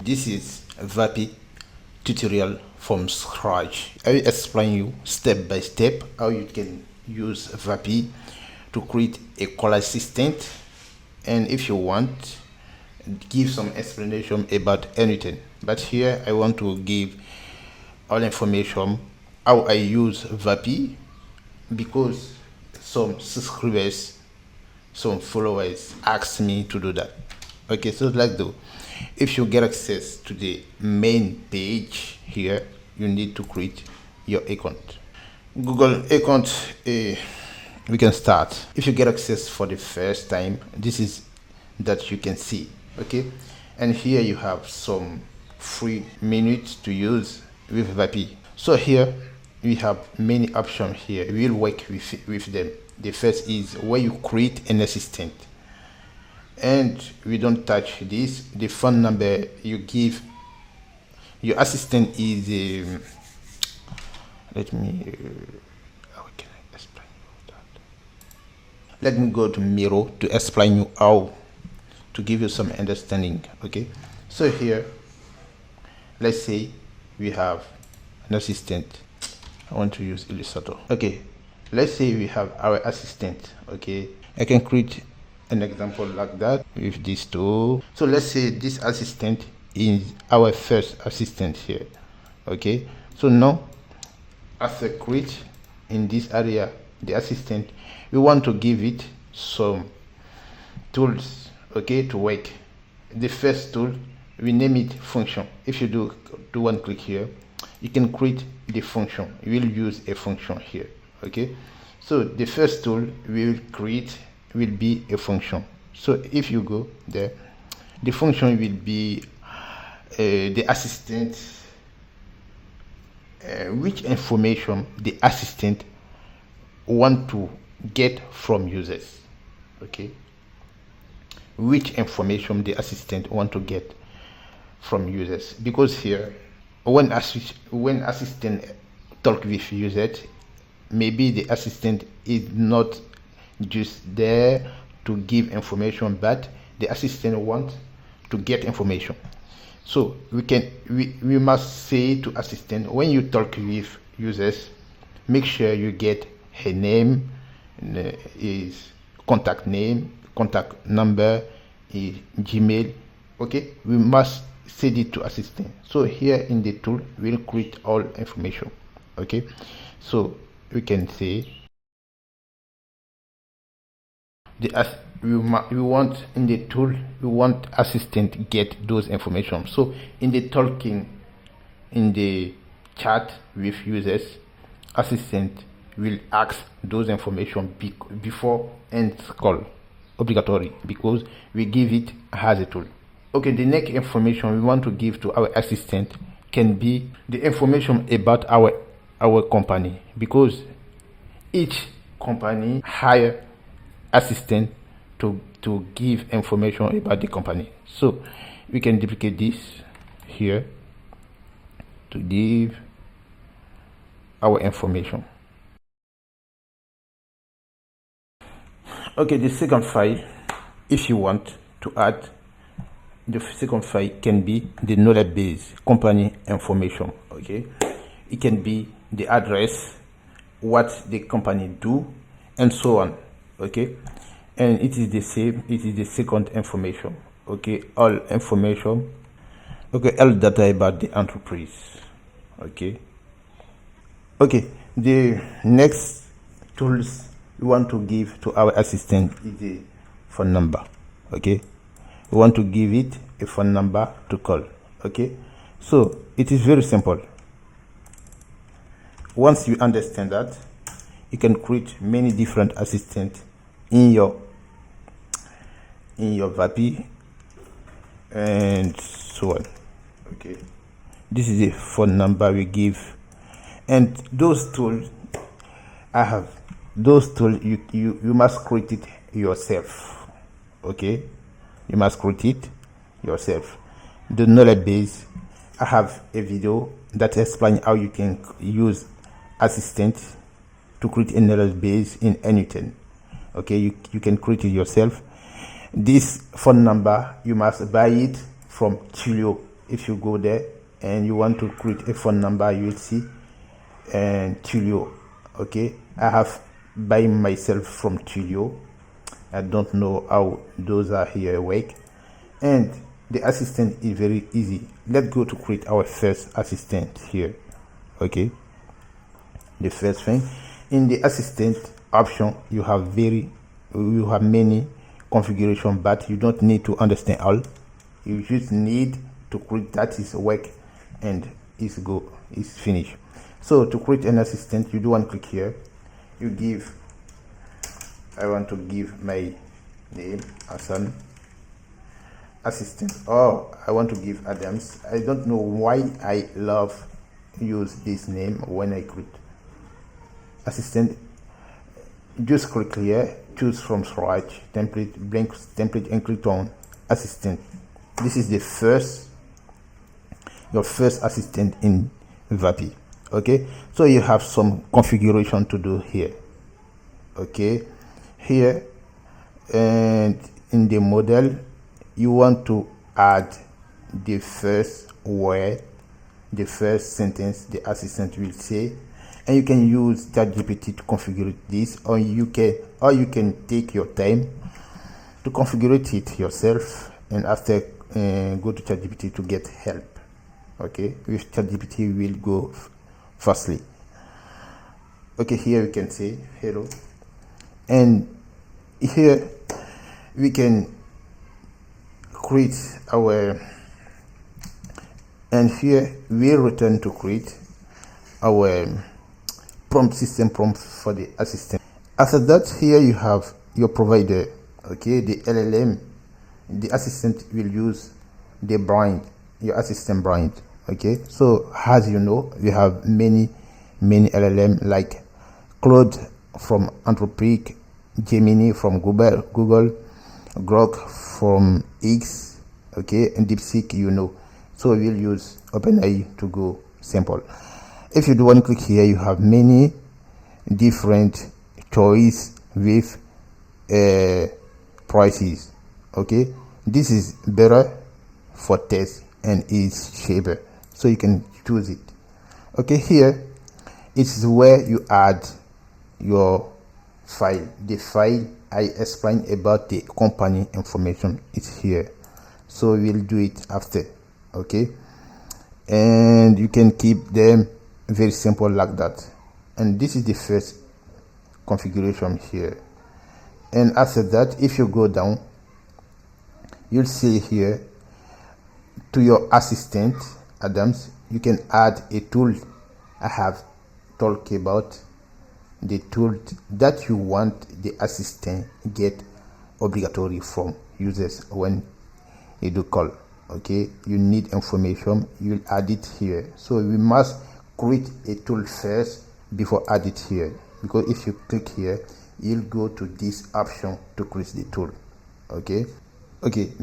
This is Vapi tutorial from scratch. I will explain you step by step how you can use Vapi to create a call assistant, and if you want, give some explanation about anything. But here I want to give all information how I use Vapi, because some subscribers, some followers asked me to do that. Okay, so like though, if you get access to the main page here, you need to create your account. Google account, we can start. If you get access for the first time, this is that you can see. Okay, and here you have some free minutes to use with Vapi. So here we have many options here. We will work with them. The first is where you create an assistant, and we don't touch this. The phone number you give your assistant is let me how can I explain you that? Let me go to Miro to explain you how to give you some understanding. Okay, so here let's say we have an assistant. I want to use Illustrator. Okay, let's say we have our assistant. Okay, I can create an example like that with this tool. So let's say this assistant is our first assistant here. Okay, so now after create in this area the assistant, we want to give it some tools, okay, to work. The first tool, we name it function. If you do one click here, you can create the function. You will use a function here. Okay, so the first tool we will create will be a function. So if you go there, the function will be the assistant, which information the assistant want to get from users. Okay, which information the assistant want to get from users, because here when assistant talk with users, maybe the assistant is not just there to give information, but the assistant wants to get information. So we must say to assistant, when you talk with users, make sure you get her name, his contact name, contact number, his Gmail. Okay, we must set it to assistant. So here in the tool we'll create all information. Okay, so we can say we want in the tool, we want assistant get those information. So in the talking, in the chat with users, assistant will ask those information before end call, obligatory, because we give it as a tool. Okay, the next information we want to give to our assistant can be the information about our company, because each company hire assistant to give information about the company. So we can duplicate this here to give our information. Okay, the second file, if you want to add, the second file can be the knowledge base company information. Okay, it can be the address, what the company do, and so on. Okay, and it is the same, it is the second information. Okay, all information. Okay, all data about the enterprise. Okay, the next tools we want to give to our assistant is the phone number. Okay, we want to give it a phone number to call. Okay, so it is very simple. Once you understand that, you can create many different assistants in your Vapi and so on. Okay, this is the phone number we give, and those tools I have. Those tools you must create it yourself. Okay, you must create it yourself. The knowledge base, I have a video that explains how you can use assistant to create a knowledge base in anything. Okay, you can create it yourself. This phone number you must buy it from Tulio if you go there and you want to create a phone number, you will see and Tulio. Okay, I have by myself from Tulio. I don't know how those are here work, and the assistant is very easy. Let's go to create our first assistant here. Okay, the first thing in the assistant option, you have many configuration, but you don't need to understand all. You just need to create that is work and is finished. So to create an assistant, you do one click here, you give, I want to give my name Hassan assistant, or I want to give Adams. I don't know why I love use this name when I create assistant. Just click here, choose from scratch template, blank template, and click on assistant. This is your first assistant in Vapi. Okay, so you have some configuration to do here. Okay, here and in the model, you want to add the first word, the first sentence the assistant will say, and you can use ChatGPT to configure this, or you can take your time to configure it yourself, and after go to ChatGPT to get help. Okay, with ChatGPT will go firstly. Okay, here we can say hello, and here we can create our, and here we return to create our system prompt for the assistant. After that, here you have your provider. Okay, the LLM, the assistant will use the brand, your assistant brand. Okay, so as you know, we have many LLM like Claude from Anthropic, Gemini from Google, Grok from X, okay, and DeepSeek, you know. So we'll use OpenAI to go simple. If you do one click here, you have many different choice with prices. Okay, this is better for test and is cheaper, so you can choose it. Okay, here it's where you add your file. The file I explained about the company information is here, so we'll do it after. Okay, and you can keep them very simple like that. And this is the first configuration here. And after that, if you go down, you'll see here to your assistant Adams, you can add a tool. I have talked about the tool that you want the assistant get obligatory from users when you do call. Okay, you need information, you'll add it here. So we must create a tool first before add it here, because if you click here, you'll go to this option to create the tool. Okay,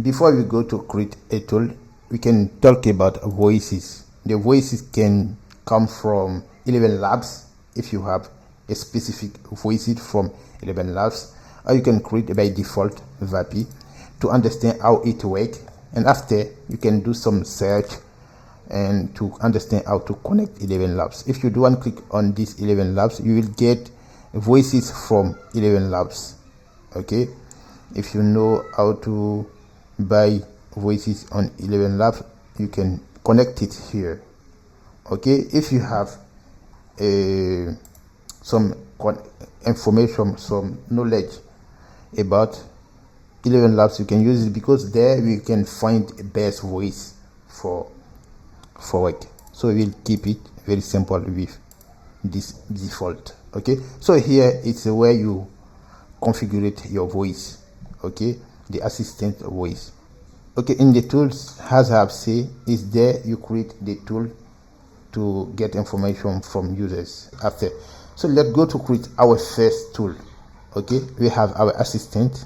before we go to create a tool, we can talk about voices. The voices can come from 11 Labs if you have a specific voice from 11 Labs, or you can create by default Vapi to understand how it works, and after you can do some search and to understand how to connect 11 Labs. If you do one click on this 11 Labs, you will get voices from 11 Labs. Okay, if you know how to buy voices on 11 Labs, you can connect it here. Okay, if you have some information, some knowledge about 11 Labs, you can use it, because there we can find a best voice for work. So we'll keep it very simple with this default. Okay, so here it's where you configure your voice. Okay, the assistant voice. Okay, in the tools, as I have said, is there you create the tool to get information from users after. So let's go to create our first tool. Okay, we have our assistant,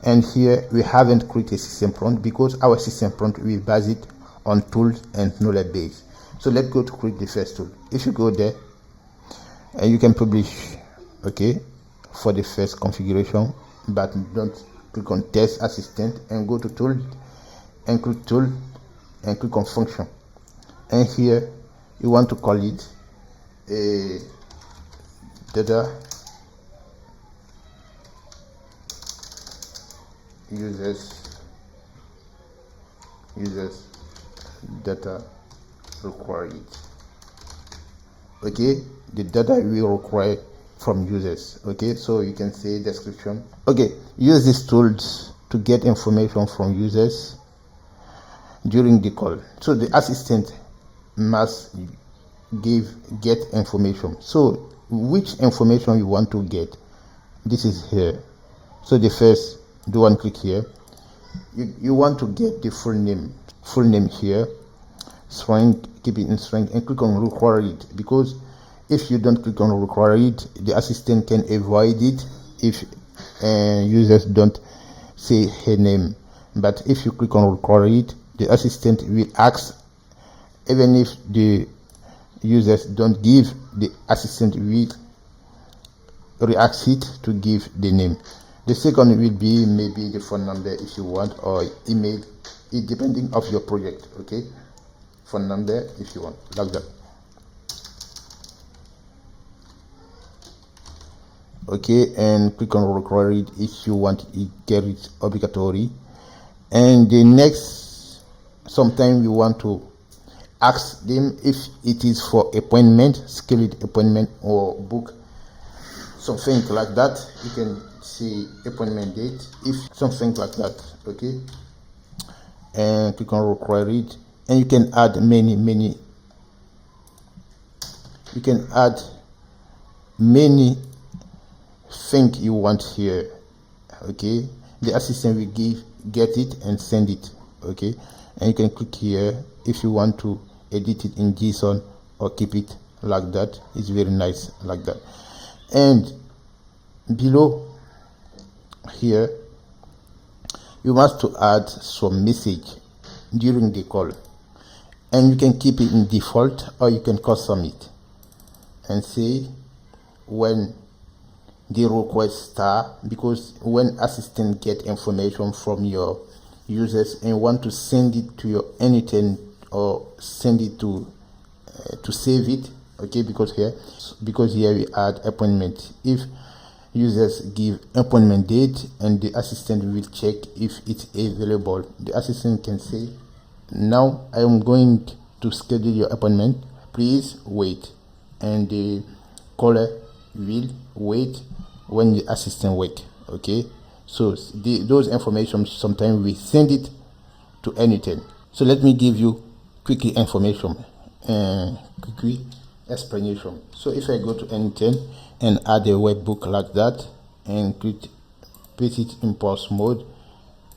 and here we haven't created a system prompt because our system prompt we base it on tools and knowledge base. So let's go to create the first tool. If you go there, and you can publish, okay, for the first configuration, but don't click on test assistant and go to tool and click tool and click on function, and here you want to call it a data users data required. Okay, the data we require from users. Okay, so you can say description. Okay, use these tools to get information from users during the call. So the assistant must get information. So which information you want to get, this is here. So the first, do one click here. You want to get the full name here, string, keep it in string, and click on require it, because if you don't click on require it, the assistant can avoid it if users don't say her name. But if you click on require it, the assistant will ask. Even if the users don't give, the assistant will react it to give the name. The second will be maybe the phone number if you want, or email, it depending of your project. Okay, phone number if you want, like that. Okay, and click on require it if you want it, get it obligatory. And the next, sometimes you want to ask them if it is for appointment, scheduled appointment, or book, something like that. You can see appointment date, if something like that. Okay, and click on require it, and you can add many things you want here. Okay, the assistant will get it and send it. Okay, and you can click here if you want to edit it in JSON or keep it like that. It's very nice like that. And below here you must to add some message during the call, and you can keep it in default or you can custom it and say when the request start, because when assistant get information from your users and want to send it to your anything or send it to save it. Okay, because here we add appointment. If users give appointment date and the assistant will check if it's available, the assistant can say, now I am going to schedule your appointment, please wait, and the caller will wait when the assistant wait. Okay, so those information sometimes we send it to anything. So let me give you quickly information and quickly explanation. So if I go to anything and add a webbook like that and paste it in pause mode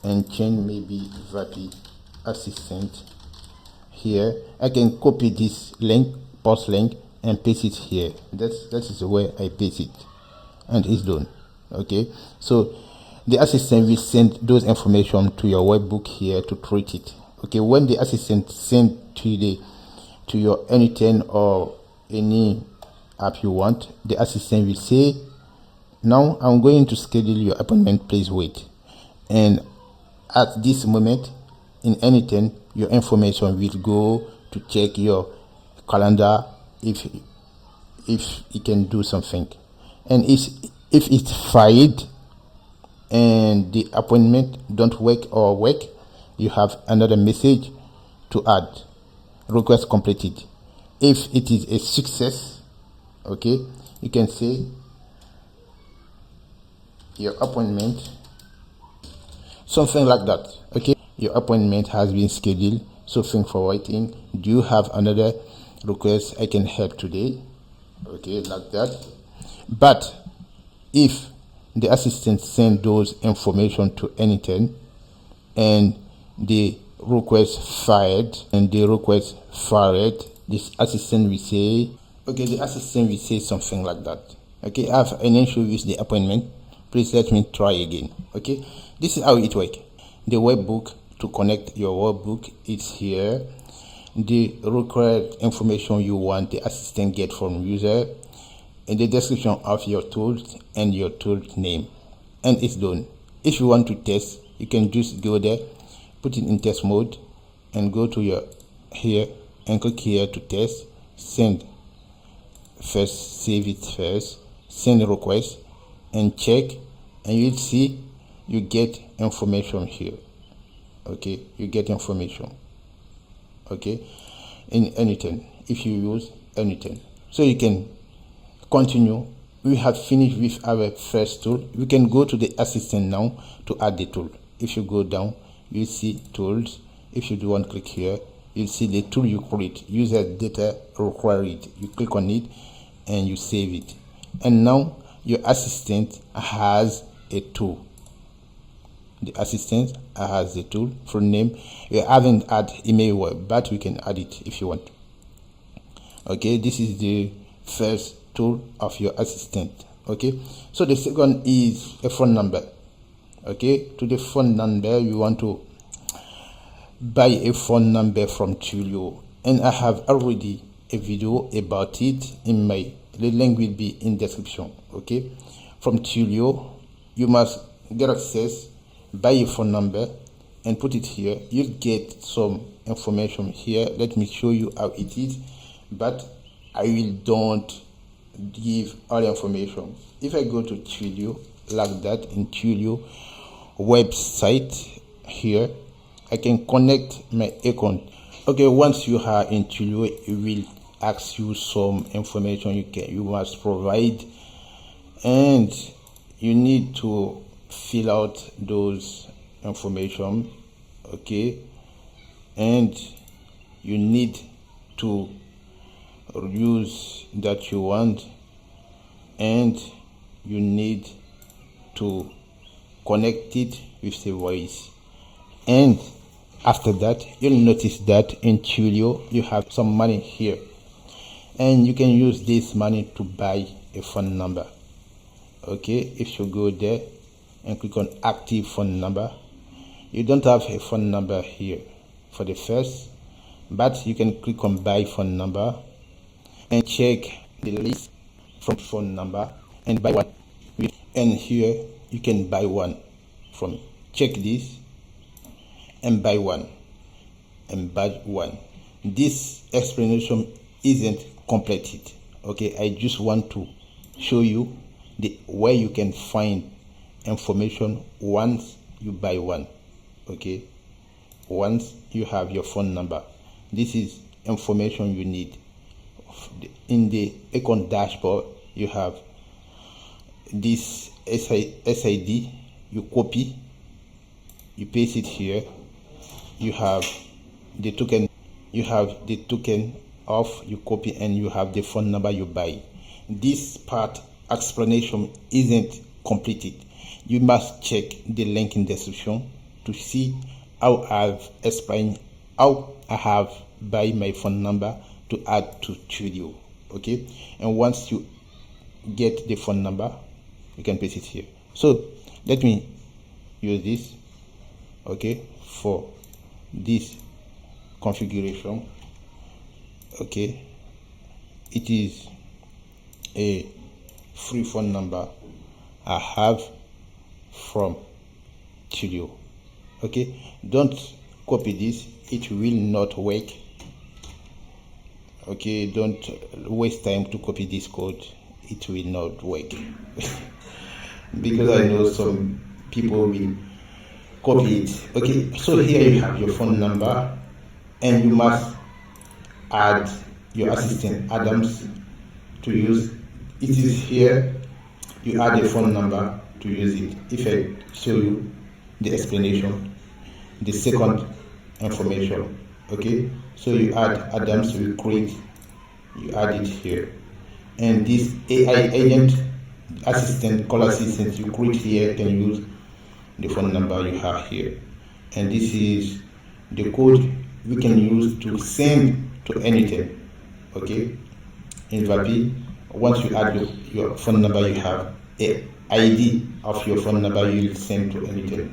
and change maybe Vapi assistant here, I can copy this link, pause link, and paste it here. That is where I paste it, and it's done. Okay, so the assistant will send those information to your webbook here to treat it. Okay, when the assistant send to your anything or any app you want, the assistant will say, now I'm going to schedule your appointment, please wait. And at this moment in anything, your information will go to check your calendar if it can do something. And if it's fired and the appointment don't work, you have another message to add, request completed. If it is a success, okay, you can say your appointment, something like that. Okay, your appointment has been scheduled, so thanks for waiting. Do you have another request I can help today? Okay, like that. But if the assistant send those information to anything and the request fired, this assistant will say, okay, the assistant will say something like that. Okay, I have an issue with the appointment, please let me try again. Okay, this is how it works. The webbook, to connect your webbook, it's here. The required information you want the assistant get from user, and the description of your tools and your tool name, and it's done. If you want to test, you can just go there, put it in test mode, and go to your here and click here to test, send. First save it first, send a request and check, and you'll see you get information here. Okay, you get information, okay, in anything if you use anything. So you can continue. We have finished with our first tool. We can go to the assistant now to add the tool. If you go down, you see tools. If you do one click here, you'll see the tool you create, user data required. You click on it and you save it, and now your assistant has a tool. The assistant has the tool for name. You haven't add email web, but we can add it if you want. Okay, this is the first tool of your assistant. Okay, so the second is a phone number. Okay, to the phone number, you want to buy a phone number from Tulio, and I have already a video about it in my, the link will be in description. Okay, from Tulio you must get access, buy a phone number and put it here. You'll get some information here. Let me show you how it is, but I will don't give all the information. If I go to Tulio like that, in Tulio website here, I can connect my account. Okay, once you are in Tulio, it will ask you some information you must provide, and you need to fill out those information. Okay, and you need to use that you want, and you need to connect it with the voice. And after that, you'll notice that in Tulio you have some money here, and you can use this money to buy a phone number. Okay, if you go there and click on active phone number, you don't have a phone number here for the first, but you can click on buy phone number and check the list from phone number and buy one. And here you can buy one from, check this and buy one and buy one. This explanation isn't completed. Okay, I just want to show you the where you can find information once you buy one. Okay, once you have your phone number, this is information you need. In the account dashboard, you have this SID, you copy, you paste it here. You have the token, of, you copy, and you have the phone number you buy. This part explanation isn't completed. You must check the link in the description to see how I've explained how I have buy my phone number to add to Tulio. Okay, and once you get the phone number, you can paste it here. So let me use this. Okay, for this configuration. Okay, it is a free phone number I have from Tulio. Okay, don't copy this, it will not work. Okay, don't waste time to copy this code, it will not work. Because I know some people will copy it. Okay, so here you have your phone number, and you must add your assistant Adams to use. It is here, you add a phone number to use it. If I show you the explanation, the second information. Okay, so you add Adams will create, you add it here, and this AI agent assistant, call assistant you create here can use the phone number you have here, and this is the code we can use to send to anything. Okay, in Vapi, once you add your phone number, you have a ID of your phone number you will send to anything.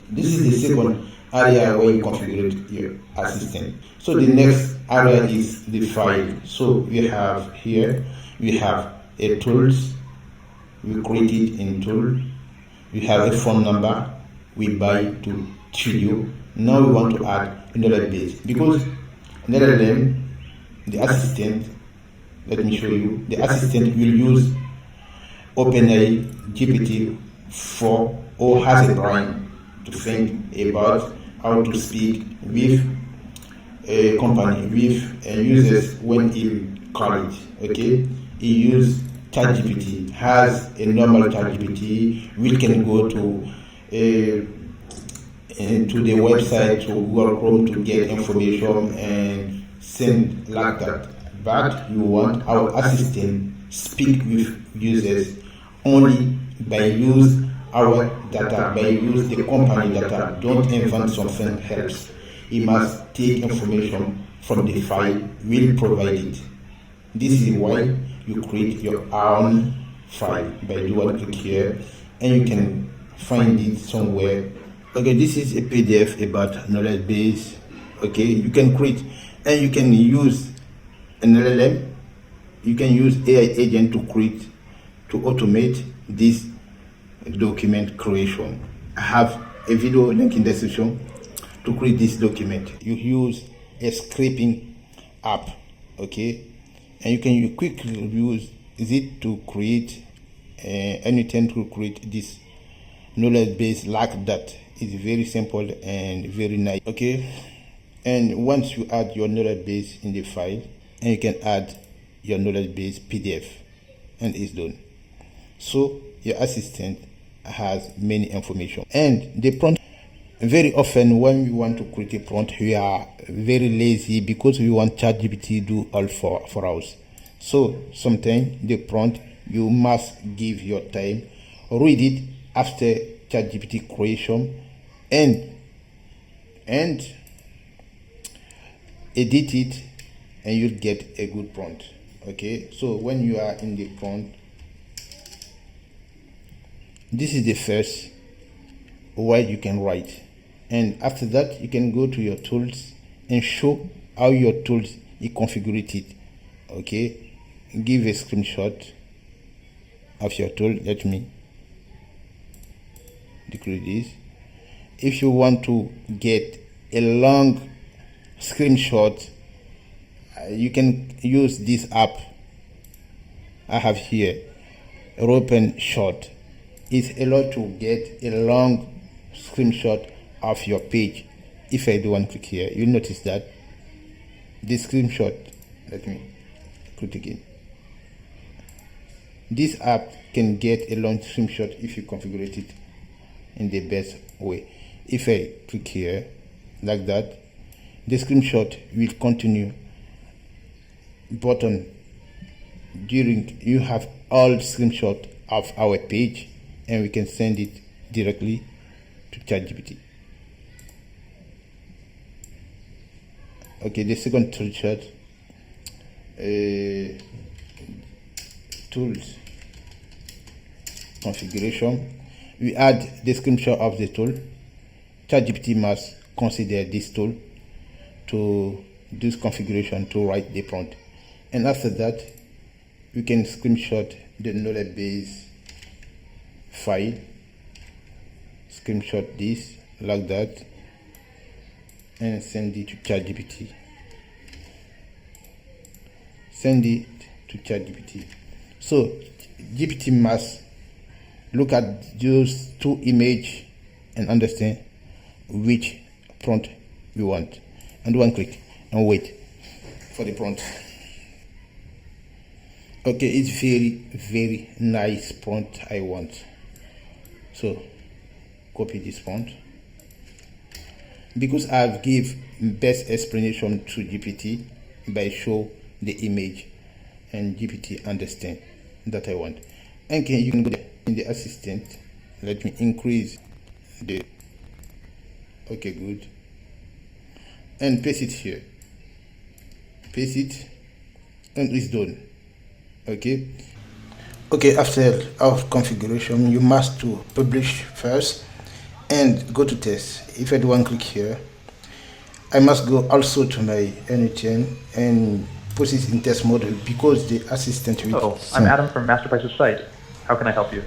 This is the second area where you configure your assistant. So the next area is the file. So we have here, we have a tools, we create it in tool. We have a phone number we buy to Tulio, Now we want to add a knowledge base, because an LLM, the assistant, let me show you, the assistant will use OpenAI GPT-4 or has a brain to think about how to speak with a company, with users when in college. Okay, he use ChatGPT, has a normal ChatGPT. We can go to the website, to Google Chrome, to get information and send like that. But you want our assistant speak with users only by use our data, by use the company data. Don't invent something else. He must take information from the file we'll provide it. This is why you create your own file by doing one click here, and you can find it somewhere. Okay, this is a PDF about knowledge base. Okay, you can create, and you can use an LLM. You can use AI agent to create, to automate this document creation. I have a video link in the description to create this document. You use a scraping app, okay, and you can quickly use it to create anything to create this knowledge base like that. It's very simple and very nice. Okay, and once you add your knowledge base in the file, and you can add your knowledge base PDF, and it's done. So your assistant has many information. And the prompt, very often when we want to create a prompt, we are very lazy because we want ChatGPT to do all for us. So sometimes the prompt, you must give your time, read it after ChatGPT creation, and edit it, and you'll get a good prompt. Okay, so when you are in the prompt, this is the first word you can write, and after that you can go to your tools and show how your tools is configured. Okay, give a screenshot of your tool. Let me decrease this. If you want to get a long screenshot, you can use this app I have here, Open Shot. It's allowed to get a long screenshot of your page. If I do one click here, you'll notice that the screenshot, let me click again. This app can get a long screenshot if you configure it in the best way. If I click here like that, the screenshot will continue button during you have all screenshot of our page, and we can send it directly to ChatGPT. Okay, the second screenshot, tools configuration. We add the screenshot of the tool. ChatGPT must consider this tool to do configuration to write the prompt, and after that we can screenshot the knowledge base file, screenshot this like that, and send it to ChatGPT. Send it to ChatGPT. So GPT must look at those two images and understand which prompt we want, and one click and wait for the prompt. Okay, it's very nice prompt I want. So copy this prompt, because I've give best explanation to GPT by show the image, and GPT understand that I want. And you can go in the assistant. Let me increase the, okay, good, and paste it here, paste it, and it's done. Okay, after our configuration, you must to publish first and go to test. If I do one click here, I must go also to my anything and put it in test mode, because the assistant will. Hello, I'm Adam from Masterprice's site. How can I help you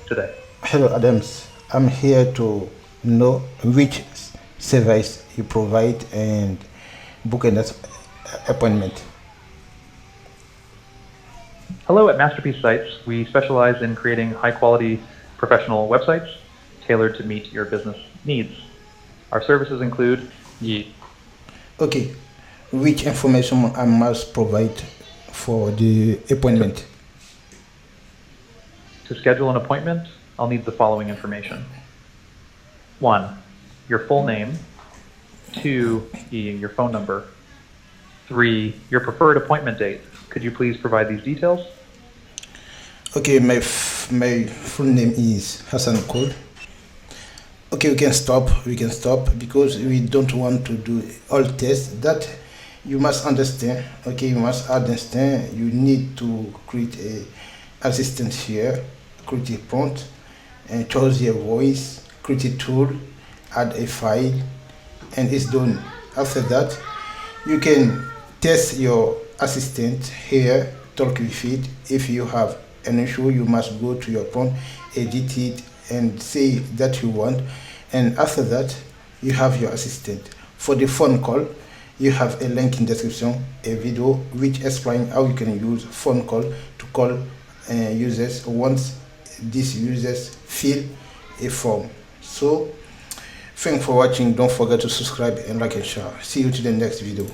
today? Hello, Adams. I'm here to know which service you provide and book an appointment. Hello, at Masterpiece Sites, we specialize in creating high-quality professional websites tailored to meet your business needs. Our services include Okay, which information I must provide for the appointment? To schedule an appointment, I'll need the following information. 1, your full name. 2, your phone number. 3, your preferred appointment date. Could you please provide these details? Okay, my full name is Hassan Cole. Okay, we can stop because we don't want to do all tests. That you must understand. Okay, you must understand. You need to create a assistant here, create a prompt, and choose your voice, create a tool, add a file, and it's done. After that, you can test your assistant here, talk with it. If you have an issue, you must go to your prompt, edit it, and say that you want. And after that, you have your assistant. For the phone call, you have a link in description, a video which explains how you can use phone call to call users once these users fill a form. So thanks for watching. Don't forget to subscribe and like and share. See you to the next video.